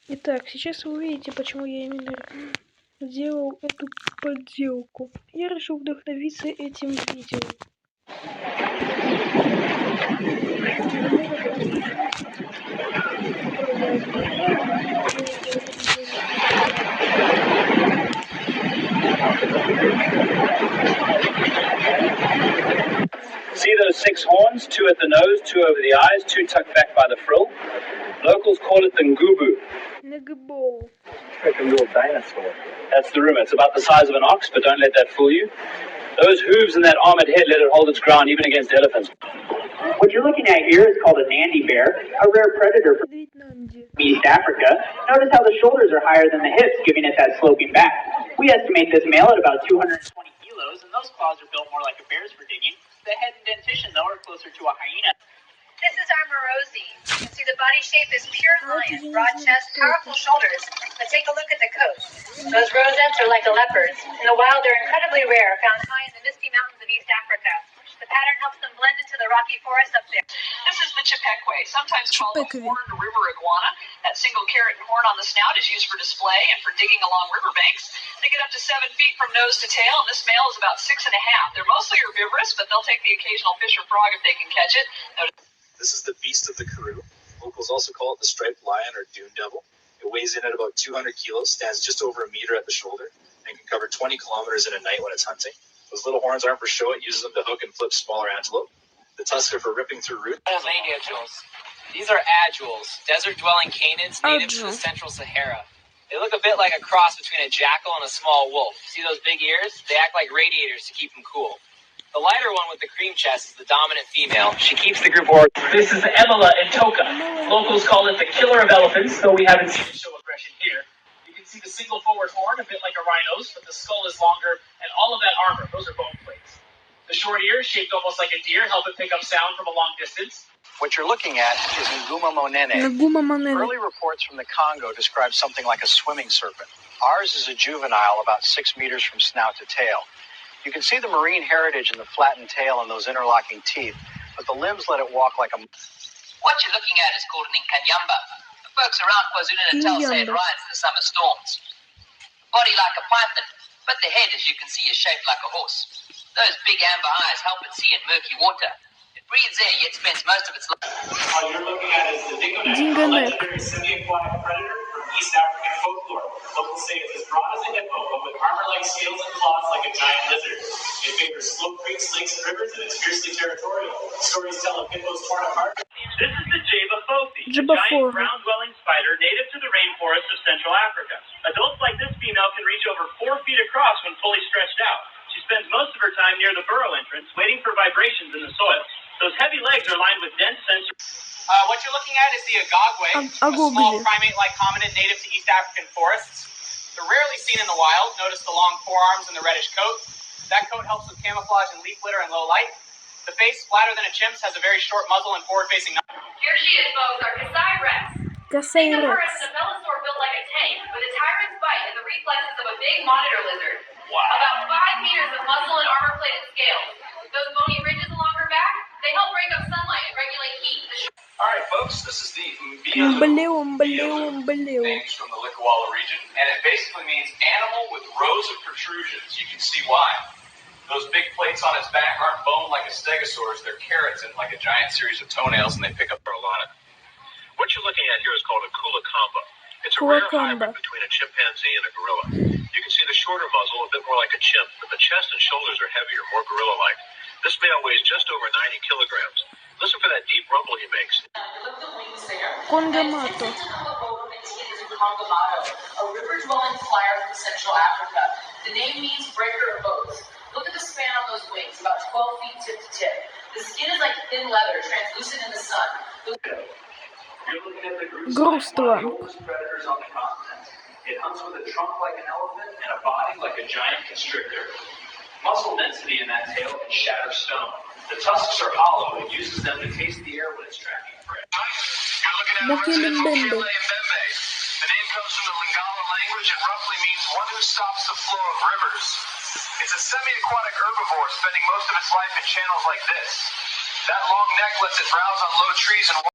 Итак, сейчас вы увидите, почему я именно сделал эту поделку. Я решил вдохновиться этим видео. See those 6 horns, 2 at the nose, 2 over the eyes, 2 tucked back by the frill? Locals call it the ngubu. Ngubu. Like a little dinosaur. That's the rumor. It's about the size of an ox, but don't let that fool you. Those hooves and that armored head let it hold its ground even against elephants. What you're looking at here is called a Nandi bear, a rare predator from East Africa. Notice how the shoulders are higher than the hips, giving it that sloping back. We estimate this male at about 220 kilos, and those claws are built more like a bear's for digging. The head and dentition, though, are closer to a hyena. This is our Morosi. You can see the body shape is pure lion, broad chest, powerful shoulders. But take a look at the coat. Those rosettes are like a leopard's. In the wild, they're incredibly rare, found high in the misty mountains of East Africa. The pattern helps them blend into the rocky forest up there. This is the Chipekwe, sometimes called a horned river iguana. That single carrot and horn on the snout is used for display and for digging along riverbanks. They get up to 7 feet from nose to tail, and this male is about 6.5. They're mostly herbivorous, but they'll take the occasional fish or frog if they can catch it. This is the beast of the Karoo. Locals also call it the striped lion or dune devil. It weighs in at about 200 kilos, stands just over a meter at the shoulder, and can cover 20 kilometers in a night when it's hunting. Those little horns aren't for show. It uses them to hook and flip smaller antelope. The tusks are for ripping through roots. These are aduls, desert-dwelling canids native to the Central Sahara. They look a bit like a cross between a jackal and a small wolf. See those big ears? They act like radiators to keep them cool. The lighter one with the cream chest is the dominant female. She keeps the group order. This is Ebola and Toka. Locals call it the killer of elephants, though we haven't seen it show aggression here. You can see the single forward horn, a bit like a rhino's, but the skull is longer, and all of that armor, those are bone plates. The short ears, shaped almost like a deer, help it pick up sound from a long distance. What you're looking at is Nguma monene. Early reports from the Congo describe something like a swimming serpent. Ours is a juvenile about 6 meters from snout to tail. You can see the marine heritage in the flattened tail and those interlocking teeth, but the limbs let it walk like a... What you're looking at is called an Nkanyamba. The folks around KwaZulu-Natal say it rides the summer storms. Body like a python, but the head, as you can see, is shaped like a horse. Those big amber eyes help it see in murky water. It breathes air, yet spends most of its life. What you're looking at is the dingonek, a legendary semi-aquatic predator from East African folklore. Locals say it's as broad as a hippo, but with armor-like scales and claws like a giant lizard. It favors slow creeks, lakes, and rivers, and it's fiercely territorial. Stories tell of hippos torn apart. This is the Jaba fofi, a giant ground-dwelling spider native to the rainforests of Central Africa. Adults like this female can reach over 4 feet across when fully stretched out. She spends most of her time near the burrow entrance, waiting for vibrations in the soil. Those heavy legs are lined with dense sensors. What you're looking at is the agogwe, a small primate-like hominid native to East African forests. They're rarely seen in the wild. Notice the long forearms and the reddish coat. That coat helps with camouflage and leaf litter in low light. The face, flatter than a chimp's, has a very short muzzle and forward-facing nose. Here she is, folks, our Kasai Rex. Think of her as an velosaur built like a tank, with a tyrant's bite and the reflexes of a big monitor lizard. Wow. About 5 meters of muscle and armor-plated scales. Those bony ridges along her back, they help break up sunlight and regulate heat. All right, folks, this is the names from the Likawala region, and it basically means animal with rows of protrusions. You can see why. Those big plates on its back aren't bone like a stegosaurus. They're keratin, like a giant series of toenails, and they pick up a lot of. What you're looking at here is called a kulakamba. It's a rare hybrid between a chimpanzee and a gorilla. You can see the shorter muzzle, a bit more like a chimp, but the chest and shoulders are heavier, more gorilla-like. This male weighs just over 90 kilograms. Listen for that deep rumble he makes. Kongamato. A river-dwelling flyer from Central Africa. The name means breaker of boats. Look at the span on those wings, about 12 feet tip to tip. The skin is like thin leather, translucent in the sun. You're looking at the group Грустно. predators on the continent. It hunts with a trunk like an elephant and a body like a giant constrictor. Muscle density in that tail can shatter stone. The tusks are hollow. It uses them to taste the air when it's tracking prey. You're looking at a resident Chile Mbembe. The name comes from the Lingala language and roughly means one who stops the flow of rivers. It's a semi-aquatic herbivore spending most of its life in channels like this. That long neck lets it browse on low trees and